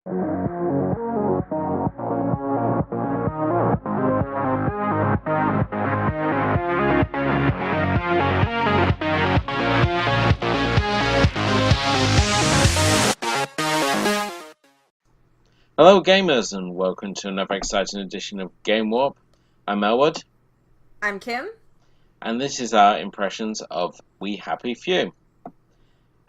Hello, gamers, and welcome to another exciting edition of Game Warp. I'm Elwood, I'm Kim. and this is our impressions of We Happy Few.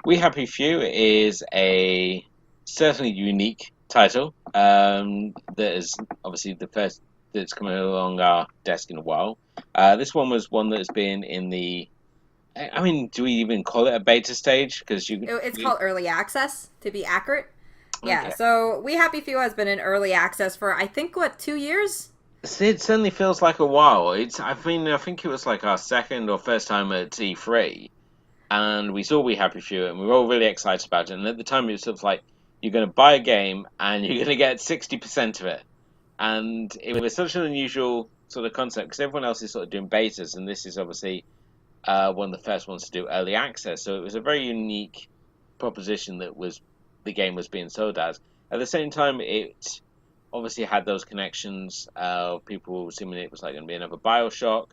We Happy Few is a certainly unique title that is obviously the first that's coming along our desk in a while. This one was one that has been in the. I mean, do we even call it a beta stage? Because It's called early access, to be accurate. Yeah, okay. so We Happy Few has been in early access for, I think, 2 years? It certainly feels like a while. I think it was like our second or first time at T3, and we saw We Happy Few, and we were all really excited about it. And at the time, it was sort of like you're going to buy a game and you're going to get 60% of it, and it was such an unusual sort of concept because everyone else is sort of doing betas, and this is obviously one of the first ones to do early access. So it was a very unique proposition that was the game was being sold as. At the same time, it obviously had those connections. People assuming it was like going to be another Bioshock,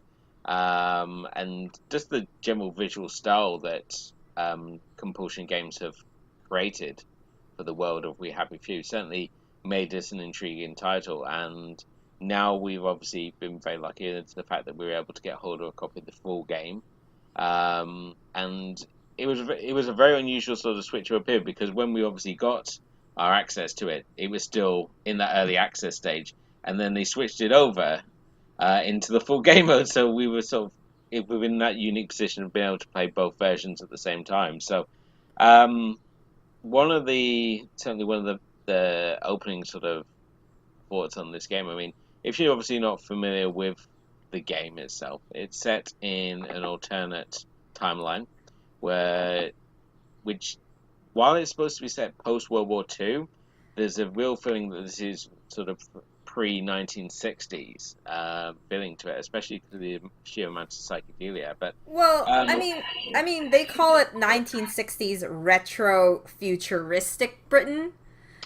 and just the general visual style that Compulsion Games have created for the world of We Happy Few certainly made this an intriguing title. And now we've obviously been very lucky into the fact that we were able to get hold of a copy of the full game, and it was a very unusual sort of switch of a period because when we obviously got our access to it, it was still in that early access stage, and then they switched it over into the full game mode. So we were sort of within that unique position of being able to play both versions at the same time. So um, certainly one of the opening sort of thoughts on this game. I mean, if you're obviously not familiar with the game itself, it's set in an alternate timeline where which while it's supposed to be set post World War II, there's a real feeling that this is sort of pre 1960s feeling to it, especially because of the sheer amount of psychedelia. But Well, um, they call it 1960s retro futuristic Britain.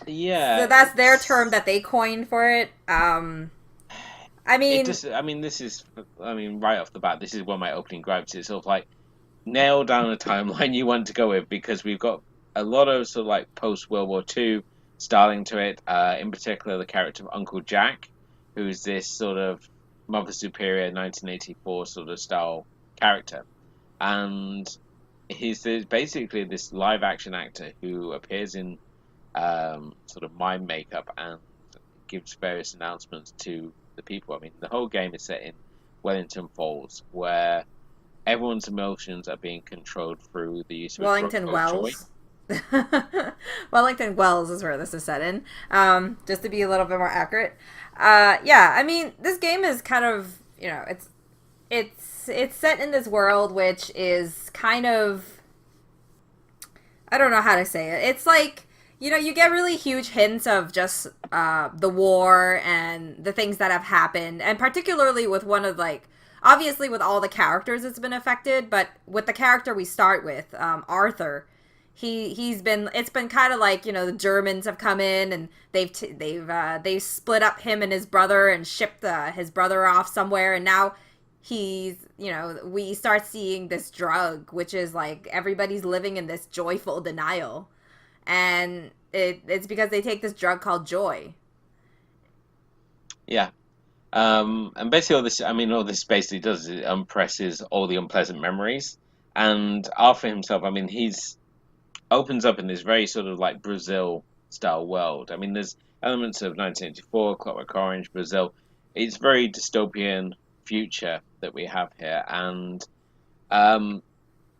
yeah, So that's their term that they coined for it. I it mean, just. I mean, this is. I mean, right off the bat, this is one of my opening gripes. It's sort of like nail down a timeline you want to go with because we've got a lot of sort of like post World War II styling to it. In particular, the character of Uncle Jack, who's this sort of Mother Superior 1984 sort of style character, and basically this live action actor who appears in sort of mime makeup and gives various announcements to the people. I mean, the whole game is set in Wellington Falls, where everyone's emotions are being controlled through the use of a drug Wellington called joy. Wells. Wellington Wells is where this is set in. Just to be a little bit more accurate. Yeah, I mean, this game is kind of, it's set in this world which is kind of, I don't know how to say it. It's like, you get really huge hints of just the war and the things that have happened, and particularly with one of like, obviously with all the characters it's been affected, but with the character we start with, Arthur, it's been kind of like, the Germans have come in and they've split up him and his brother and shipped his brother off somewhere, and now we start seeing this drug which is like everybody's living in this joyful denial, and it's because they take this drug called joy. Yeah. And basically, all this basically does is it unpresses all the unpleasant memories. And Arthur himself, I mean, he's opens up in this very sort of like Brazil style world. I mean, there's elements of 1984, Clockwork Orange, Brazil. It's very dystopian future that we have here, and um,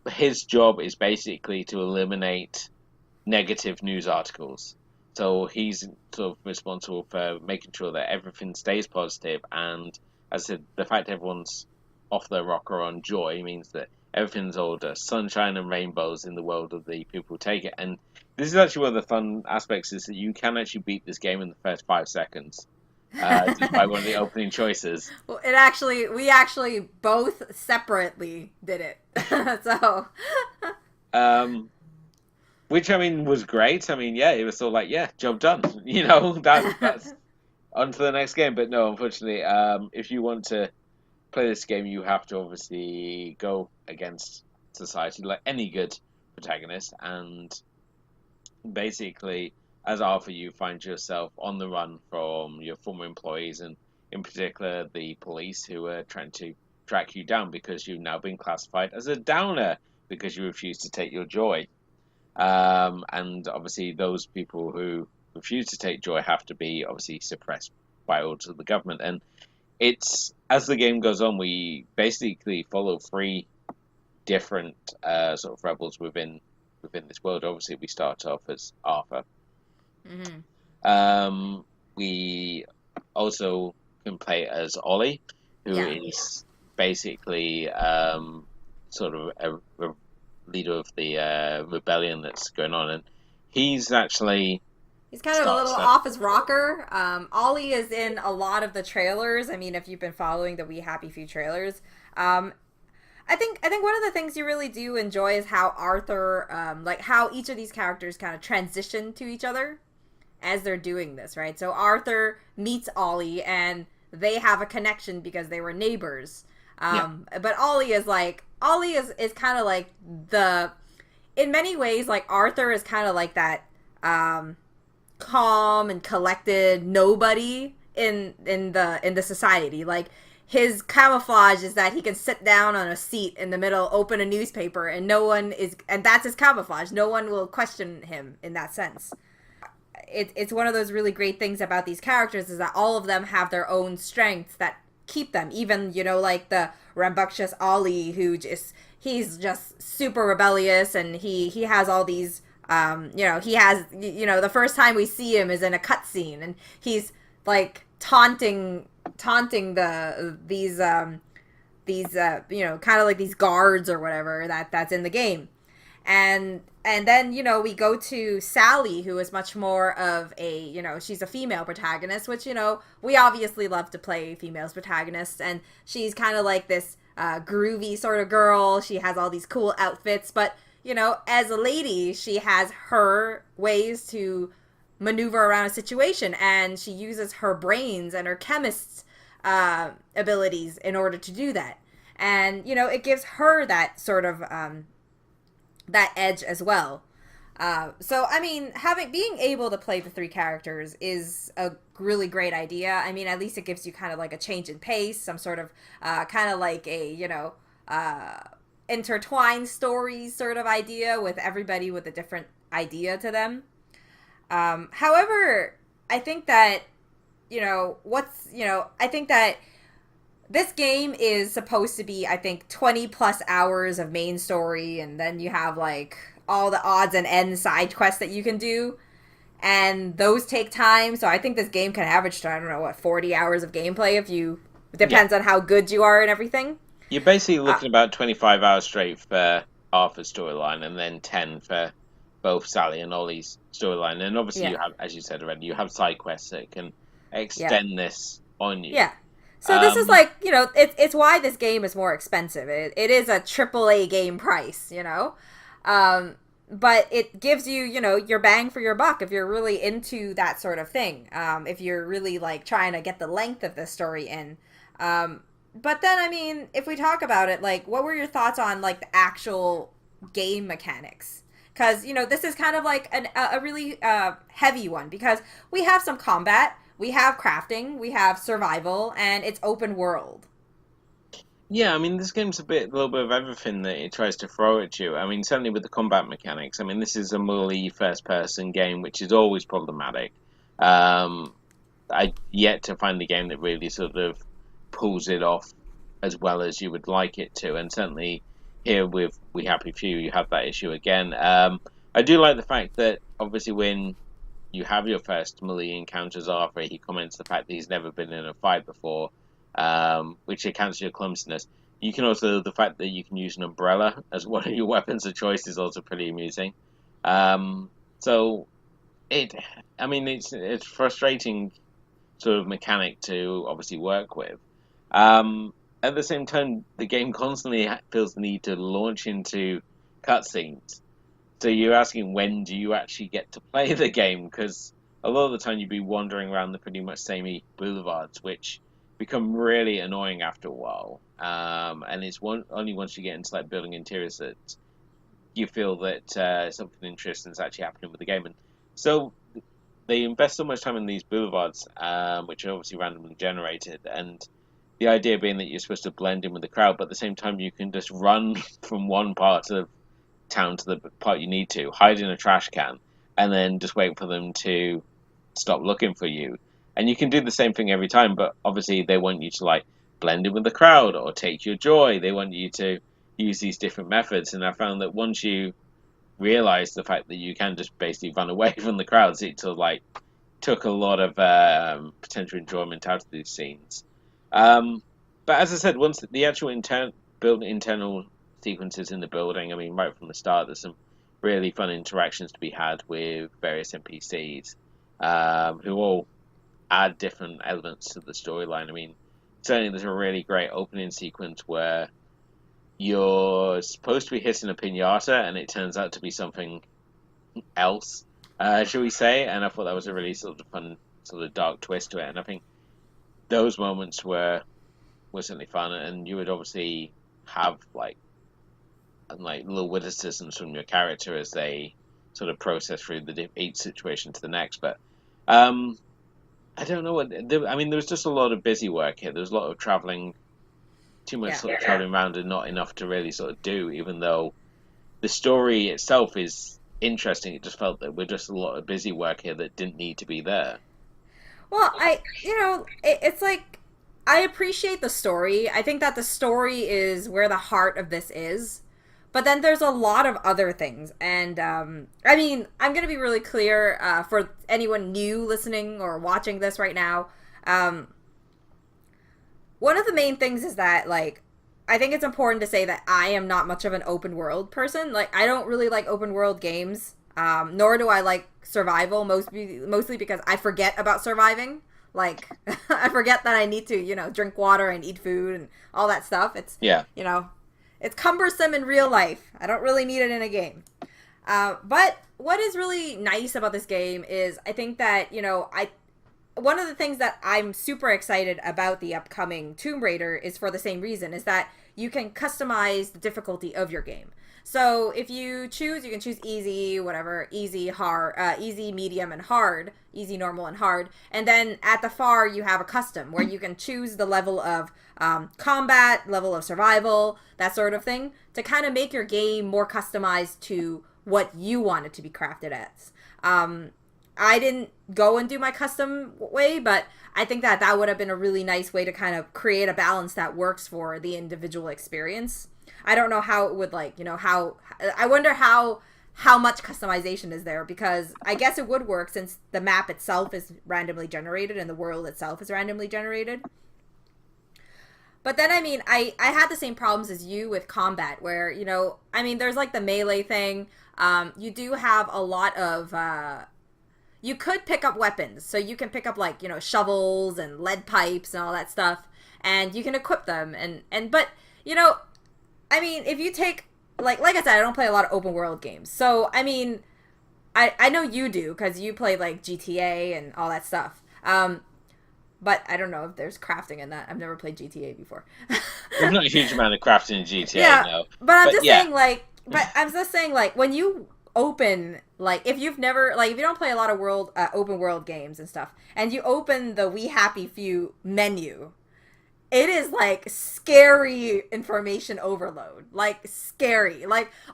his job is basically to eliminate negative news articles. So he's sort of responsible for making sure that everything stays positive. And as I said, the fact everyone's off their rocker on joy means that everything's all sunshine and rainbows in the world of the people who take it. And this is actually one of the fun aspects is that you can actually beat this game in the first 5 seconds, just by one of the opening choices. Well, we actually both separately did it. So Um, which I mean was great. I mean, yeah, it was all like, yeah, job done. That's on to the next game. But no, unfortunately, if you want to play this game, you have to obviously go against society, like any good protagonist, and basically, as Arthur, you find yourself on the run from your former employees, and in particular the police who are trying to track you down because you've now been classified as a downer because you refuse to take your joy. And obviously, those people who refuse to take joy have to be obviously suppressed by orders of the government. And it's as the game goes on, we basically follow three different sort of rebels within this world. Obviously, we start off as Arthur. Hmm. We also can play as Ollie, who Yeah. is basically sort of a leader of the rebellion that's going on, and he's actually He's kind of a little starts that. off his rocker. Ollie is in a lot of the trailers. I mean, if you've been following the We Happy Few trailers, um, I think one of the things you really do enjoy is how Arthur, like how each of these characters kind of transition to each other as they're doing this, right? So Arthur meets Ollie, and they have a connection because they were neighbors. Yeah, But Ollie is kind of like the, in many ways, like Arthur is kind of like that. Calm and collected nobody in the society. Like his camouflage is that he can sit down on a seat in the middle, open a newspaper, and no one is, and that's his camouflage. No one will question him in that sense. It's one of those really great things about these characters is that all of them have their own strengths that keep them. Even like the rambunctious Ollie, who he's just super rebellious, and he has all these he has, the first time we see him is in a cutscene, and he's like taunting these kind of like these guards or whatever that's in the game. And then we go to Sally, who is much more of a, she's a female protagonist, which we obviously love to play females protagonists, and she's kind of like this groovy sort of girl. She has all these cool outfits, but as a lady, she has her ways to maneuver around a situation, and she uses her brains and her chemist's abilities in order to do that. And it gives her that sort of that edge as well. So I mean, being able to play the three characters is a really great idea. I mean, at least it gives you kind of like a change in pace, some sort of kind of like a intertwined stories sort of idea with everybody with a different idea to them. However, I think that I think that this game is supposed to be, I think, 20 plus hours of main story, and then you have like all the odds and ends side quests that you can do, and those take time. So I think this game can average to, I don't know, what, 40 hours of gameplay if you, it yeah. depends on how good you are and everything. You're basically Uh, looking about 25 hours straight for Arthur's storyline, and then 10 for both Sally and Ollie's storyline. And obviously, yeah, you have, as you said already, you have side quests that can yeah, extend this on you. yeah. So this is Um, like, it's why this game is more expensive. It is a AAA game price. But it gives you, your bang for your buck if you're really into that sort of thing. If you're really like trying to get the length of the story in. But then, I mean, if we talk about it, like, what were your thoughts on like the actual game mechanics? Because this is kind of like a really heavy one, because we have some combat, we have crafting, we have survival, and it's open world. yeah, I mean, this game's a little bit of everything that it tries to throw at you. I mean, certainly with the combat mechanics. I mean, this is a melee first-person game, which is always problematic. Um, I yet to find a game that really sort of pulls it off as well as you would like it to, and certainly here with We Happy Few, you have that issue again. I do like the fact that obviously when you have your first melee encounters, Arthur, he comments the fact that he's never been in a fight before, which accounts for your clumsiness. You can also, the fact that you can use an umbrella as one of your weapons of choice is also pretty amusing. So it, I mean, it's frustrating sort of mechanic to obviously work with. At the same time, the game constantly feels the need to launch into cutscenes So you're asking when do you actually get to play the game? Because a lot of the time you'd be wandering around the pretty much samey boulevards, which become really annoying after a while. And it's only once you get into like building interiors that you feel that something interesting is actually happening with the game. And so they invest so much time in these boulevards, which are obviously randomly generated, and the idea being that you're supposed to blend in with the crowd, but at the same time you can just run from one part of town to the part you need to, hide in a trash can, and then just wait for them to stop looking for you. And you can do the same thing every time, but obviously they want you to like blend in with the crowd or take your joy. They want you to use these different methods. And I found that once you realize the fact that you can just basically run away from the crowds, it sort of like took a lot of potential enjoyment out of these scenes. Um, but as I said, once the actual build internal sequences in the building, I mean, right from the start, there's some really fun interactions to be had with various NPCs who all add different elements to the storyline. I mean, certainly there's a really great opening sequence where you're supposed to be hitting a pinata and it turns out to be something else, shall we say? And I thought that was a really sort of fun, sort of dark twist to it. And I think those moments were certainly fun. And you would obviously have like little witticisms from your character as they sort of process through each situation to the next. But I don't know I mean. There was just a lot of busy work here. There was a lot of traveling, too much Yeah. sort of traveling around, and not enough to really sort of do. Even though the story itself is interesting, it just felt that we're just a lot of busy work here that didn't need to be there. Well, it's like I appreciate the story. I think that the story is where the heart of this is. But then there's a lot of other things. And I mean, I'm going to be really clear for anyone new listening or watching this right now. One of the main things is that, like, I think it's important to say that I am not much of an open world person. Like, I don't really like open world games, nor do I like survival, mostly because I forget about surviving. Like, I forget that I need to, drink water and eat food and all that stuff. Yeah. It's cumbersome in real life. I don't really need it in a game. But what is really nice about this game is I think that, one of the things that I'm super excited about the upcoming Tomb Raider is for the same reason, is that you can customize the difficulty of your game. So if you can choose easy, whatever, easy, hard, easy, medium, and hard, easy, normal, and hard. And then at the far, you have a custom where you can choose the level of combat, level of survival, that sort of thing, to kind of make your game more customized to what you want it to be crafted as. I didn't go and do my custom way, but I think that that would have been a really nice way to kind of create a balance that works for the individual experience. I don't know how it would I wonder how much customization is there, because I guess it would work since the map itself is randomly generated and the world itself is randomly generated. But then, I mean, I had the same problems as you with combat where, there's like the melee thing. You do have a lot of, you could pick up weapons. So you can pick up like, shovels and lead pipes and all that stuff, and you can equip them. But, if you take, like I said, I don't play a lot of open world games. So, I know you do because you play like GTA and all that stuff. But I don't know if there's crafting in that. I've never played GTA before. There's not a huge amount of crafting in GTA, yeah, no. But I'm just saying, when you open, if you've never, if you don't play a lot of open world games and stuff, and you open the We Happy Few menu, it is scary information overload. Scary.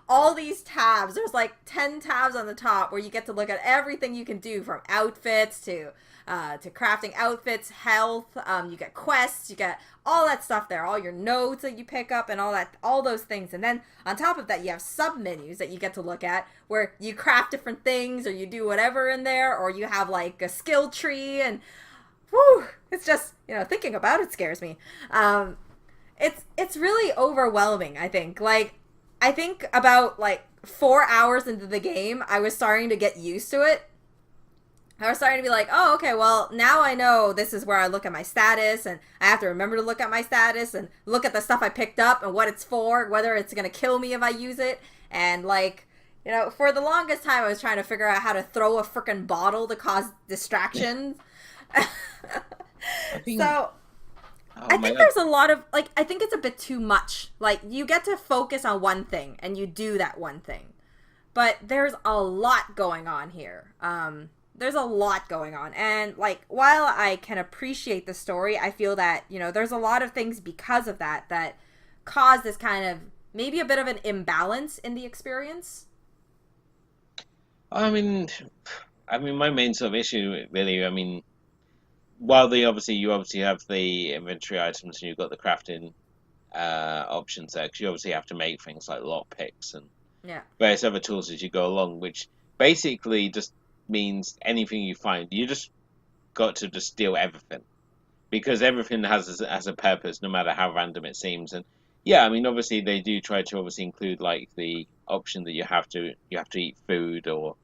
All these tabs, there's 10 tabs on the top where you get to look at everything you can do, from outfits to crafting outfits, health, you get quests, you get all that stuff there, all your notes that you pick up and all those things. And then on top of that, you have sub menus that you get to look at where you craft different things, or you do whatever in there, or you have a skill tree, and whew, it's just, thinking about it scares me. It's really overwhelming, I think. I think about 4 hours into the game, I was starting to get used to it. I was starting to be like, oh, okay, well, now I know this is where I look at my status, and I have to remember to look at my status and look at the stuff I picked up and what it's for, whether it's going to kill me if I use it. And You know, for the longest time, I was trying to figure out how to throw a freaking bottle to cause distractions. I think, So oh I my think god. there's a lot of like I think it's a bit too much. Like you get to focus on one thing and you do that one thing. But there's a lot going on here. There's a lot going on. And like while I can appreciate the story, I feel that, you know, there's a lot of things because of that that cause this kind of maybe a bit of an imbalance in the experience. I mean, my main sort of issue really, I mean, while you obviously have the inventory items and you've got the crafting options there, because you obviously have to make things like lock picks and Yeah. various other tools as you go along, which basically just means anything you find, you just got to just steal everything because everything has a purpose, no matter how random it seems. And yeah, I mean, obviously they do try to obviously include like the option that you have to eat food, or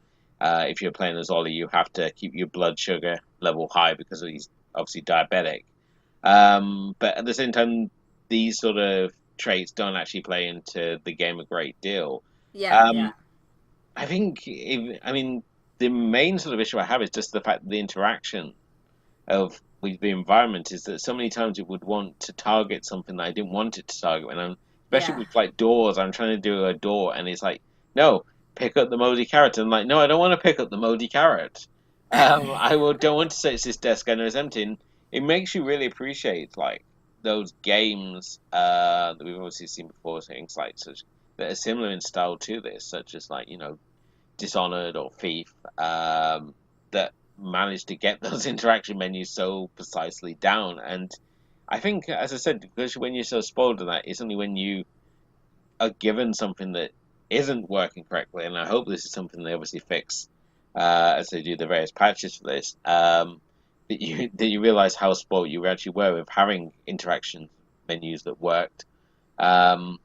if you're playing as Ollie, you have to keep your blood sugar level high because he's obviously diabetic. But at the same time, these sort of traits don't actually play into the game a great deal. Yeah, yeah. Um, I think, I mean, the main sort of issue I have is just the fact that the interaction of with the environment is that so many times it would want to target something that I didn't want it to target. When I'm, especially Yeah. with like doors, I'm trying to do a door, and it's like, no, pick up the moldy carrot. And I'm like, no, I don't want to pick up the moldy carrot. I will don't want to search this desk. I know it's empty. And it makes you really appreciate like those games that we've obviously seen before, things like such that are similar in style to this, such as like Dishonored or Thief, that managed to get those interaction menus so precisely down. And I think, as I said, because when you're so spoiled in that, it's only when you are given something that isn't working correctly, and I hope this is something they obviously fix as they do the various patches for this, that you realize how spoiled you actually were with having interaction menus that worked. Um,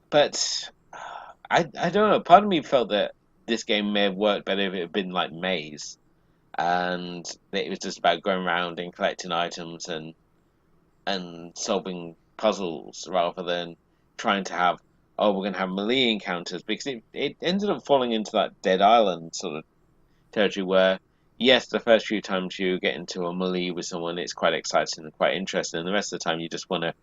but I don't know. Part of me felt that this game may have worked better if it had been like Maze, and that it was just about going around and collecting items and solving puzzles rather than trying to have, oh, we're going to have melee encounters, because it ended up falling into that Dead Island sort of territory where, yes, the first few times you get into a melee with someone, it's quite exciting and quite interesting, and the rest of the time you just want to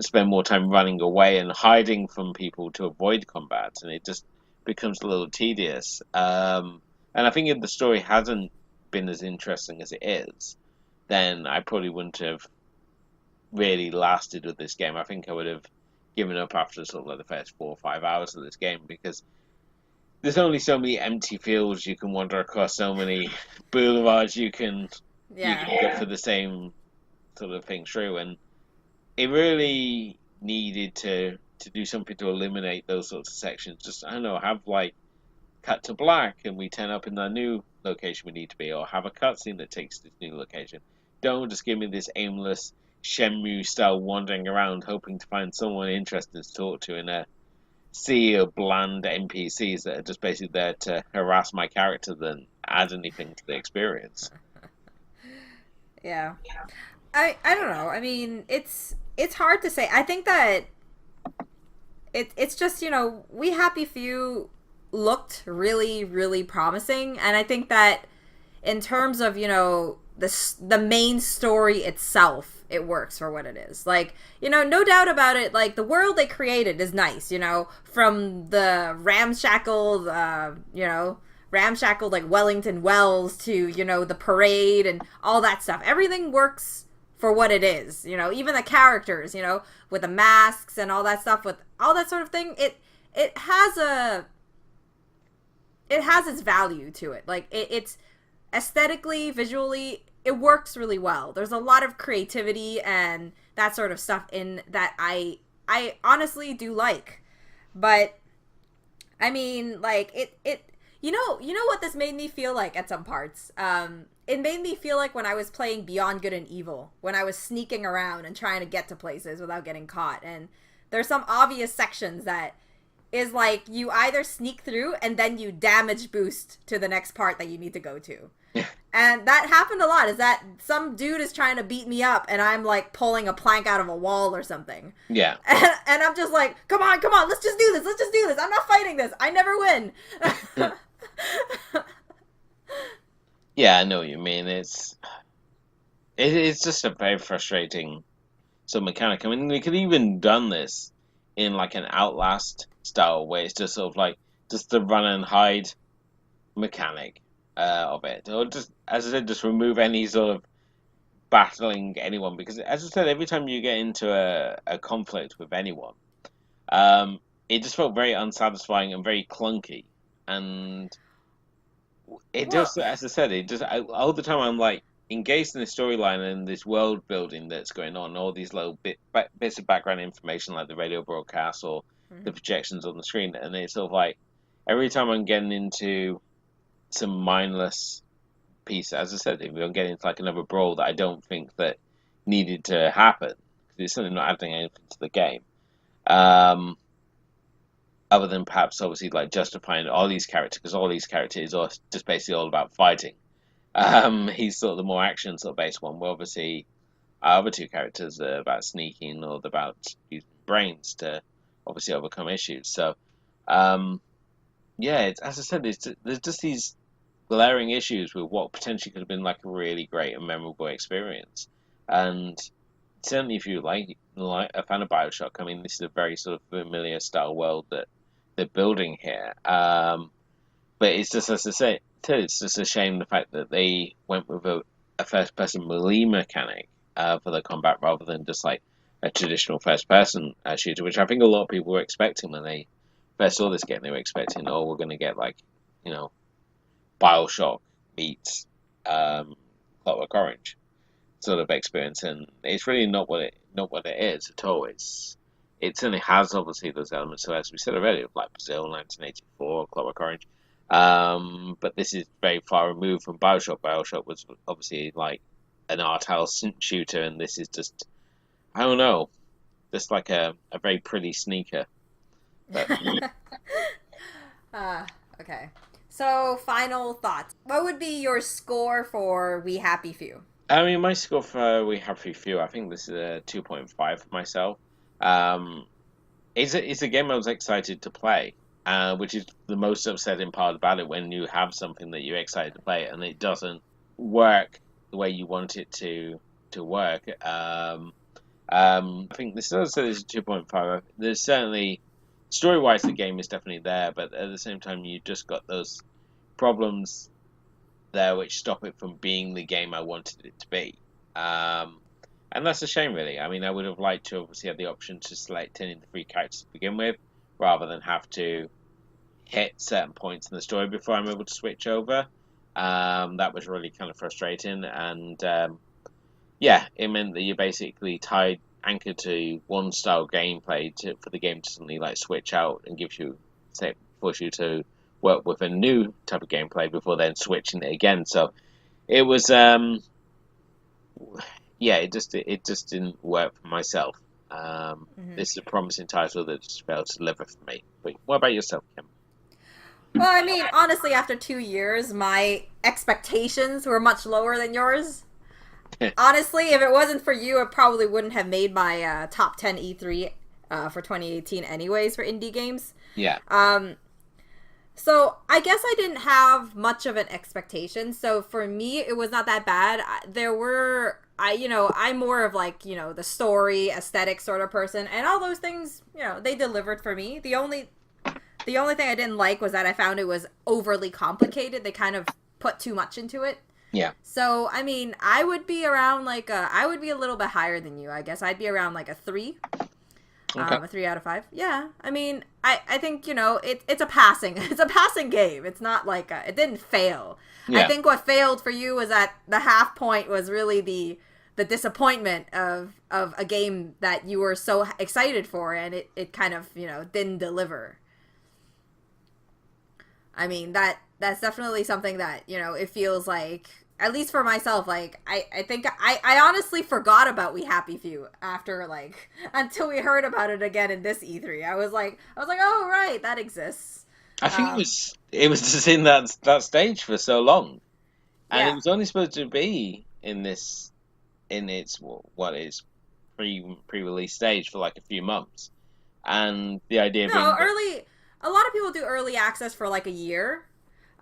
spend more time running away and hiding from people to avoid combat, and it just becomes a little tedious. And I think if the story hasn't been as interesting as it is, then I probably wouldn't have really lasted with this game. I think I would have given up after sort of like the first 4 or 5 hours of this game, because there's only so many empty fields you can wander across, so many boulevards you Yeah. can go for the same sort of thing through, and it really needed to do something to eliminate those sorts of sections. Just, I don't know, have like cut to black and we turn up in the new location we need to be, or have a cutscene that takes this new location. Don't just give me this aimless Shenmue style wandering around hoping to find someone interesting to talk to in a sea of bland NPCs that are just basically there to harass my character than add anything to the experience. Yeah. I don't know. I mean, it's hard to say. I think that it's just, you know, We Happy Few looked really really promising, and I think that in terms of, you know, the main story itself, it works for what it is. Like, you know, no doubt about it, like the world they created is nice, you know, from the ramshackled like Wellington Wells to, you know, the parade and all that stuff. Everything works for what it is, you know, even the characters, you know, with the masks and all that stuff, with all that sort of thing. It has a it has its value to it. Like it's aesthetically, visually, it works really well. There's a lot of creativity and that sort of stuff in that I honestly do like. But I mean, like it you know what this made me feel like at some parts. It made me feel like when I was playing Beyond Good and Evil, when I was sneaking around and trying to get to places without getting caught. And there's some obvious sections that is like you either sneak through and then you damage boost to the next part that you need to go to. And that happened a lot, is that some dude is trying to beat me up and I'm like pulling a plank out of a wall or something. Yeah. And I'm just like, come on, let's just do this. Let's just do this. I'm not fighting this. I never win. Yeah, I know what you mean. It's just a very frustrating sort of mechanic. I mean, we could even done this in like an Outlast style where it's just sort of like just the run and hide mechanic of it, or just as I said, just remove any sort of battling anyone because, as I said, every time you get into a conflict with anyone, um, it just felt very unsatisfying and very clunky, and it Well, just, as I said, it just all the time I'm like engaged in the storyline and this world building that's going on, all these little bits of background information like the radio broadcast or the mhm. projections on the screen, and it's sort of like every time I'm getting into some mindless piece, as I said, if I'm getting into like another brawl that I don't think that needed to happen, because it's certainly not adding anything to the game. Um, Other than perhaps obviously like justifying all these characters, because all these characters are just basically all about fighting. He's sort of the more action sort of based one. Where obviously our other two characters are about sneaking or about using brains to obviously overcome issues. So um, yeah, as I said, there's just these glaring issues with what potentially could have been like a really great and memorable experience. And certainly, if you like a fan of Bioshock, I mean, this is a very sort of familiar style world that they're building here. But it's just, as I say, it's just a shame the fact that they went with a first person melee mechanic for the combat rather than just like a traditional first person shooter, which I think a lot of people were expecting when they first saw this game. They were expecting, oh, we're going to get like, you know, Bioshock meets Clockwork Orange sort of experience, and it's really not what it is at all. It certainly has obviously those elements. So as we said already, like Brazil, 1984, Clockwork Orange, but this is very far removed from Bioshock. Bioshock was obviously like an art house shooter, and this is just I don't know, just like a very pretty sneaker. But uh, okay. So, final thoughts. What would be your score for We Happy Few? I mean, my score for We Happy Few, I think this is a 2.5 for myself. Um, it's a game I was excited to play, which is the most upsetting part about it when you have something that you're excited to play and it doesn't work the way you want it to work. I think this also is a 2.5. There's certainly story wise the game is definitely there, but at the same time you just got those problems there which stop it from being the game I wanted it to be. Um, and that's a shame, really. I mean, I would have liked to obviously have the option to select any of the three characters to begin with, rather than have to hit certain points in the story before I'm able to switch over. That was really kind of frustrating, and yeah, it meant that you're basically tied, anchored to one style gameplay for the game to suddenly like switch out and give you, say, force you to work with a new type of gameplay before then switching it again. So it was yeah, it just didn't work for myself. Mm-hmm. This is a promising title that just failed to deliver for me. But what about yourself, Kim? Well, I mean, honestly, after 2 years, my expectations were much lower than yours. Honestly, if it wasn't for you, it probably wouldn't have made my top 10 E3 for 2018 anyways for indie games. Yeah, Um, so I guess I didn't have much of an expectation. So for me, it was not that bad. There were I'm more of like the story aesthetic sort of person, and all those things they delivered for me. The only thing I didn't like was that I found it was overly complicated. They kind of put too much into it. yeah, So I mean, I would be around I would be a little bit higher than you. I guess I'd be around like a 3. okay, A 3 out of 5. Yeah, I mean, I think it's a passing it's a passing game. It's not like it didn't fail. I yeah. think what failed for you was that the half point was really the disappointment of a game that you were so excited for, and it kind of didn't deliver. I mean that's definitely something that it feels like, at least for myself, like I think I honestly forgot about We Happy Few after like until we heard about it again in this E3. I was like, oh right, that exists. I think it Um, was just in that stage for so long. and it Yeah. was only supposed to be in its what is pre-release stage for like a few months, and the idea No, being that early. A lot of people do early access for like a year.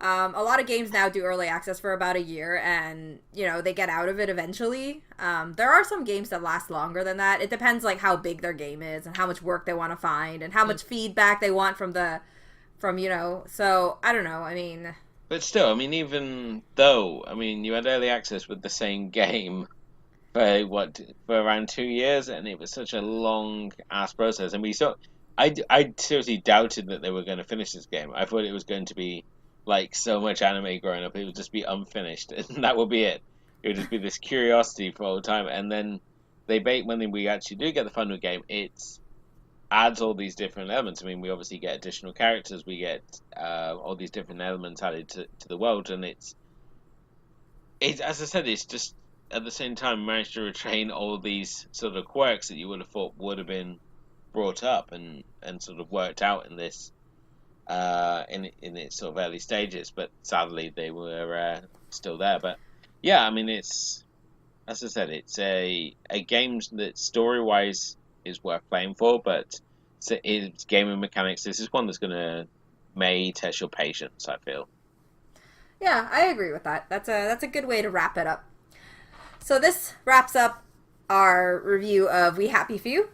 A lot of games now do early access for about a year, and they get out of it eventually. There are some games that last longer than that. It depends like how big their game is and how much work they want to find and how much feedback they want from. So I don't know. I mean, but still, I mean, even though, I mean, you had early access with the same game for for around 2 years, and it was such a long ass process. And I seriously doubted that they were going to finish this game. I thought it was going to be like so much anime growing up, it would just be unfinished, and that would be it. It would just be this curiosity for all the time, and then when we actually do get the final game, it adds all these different elements. I mean, we obviously get additional characters, we get all these different elements added to the world, and it's as I said, it's just at the same time managed to retain all these sort of quirks that you would have thought would have been brought up and sort of worked out in this in its sort of early stages, but sadly they were still there. But yeah, I mean, it's as I said, it's a game that story wise is worth playing for, but it's gaming mechanics. This is one that's gonna may test your patience, I feel. yeah, I agree with that. That's a good way to wrap it up. So this wraps up our review of We Happy Few.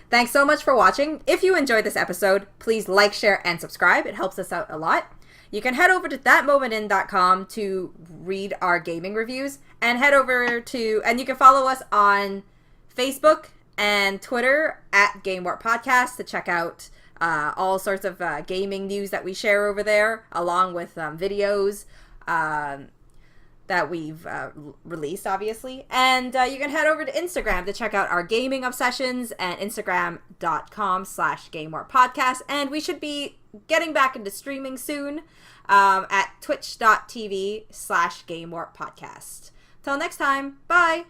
Thanks so much for watching. If you enjoyed this episode, please like, share, and subscribe. It helps us out a lot. You can head over to thatmomentin.com to read our gaming reviews, and and you can follow us on Facebook and Twitter at GameWarp Podcast to check out all sorts of gaming news that we share over there, along with videos that we've released, obviously. And you can head over to Instagram to check out our gaming obsessions and Instagram.com/GameWarpPodcast. And we should be getting back into streaming soon at twitch.tv/GameWarpPodcast. Till next time, bye!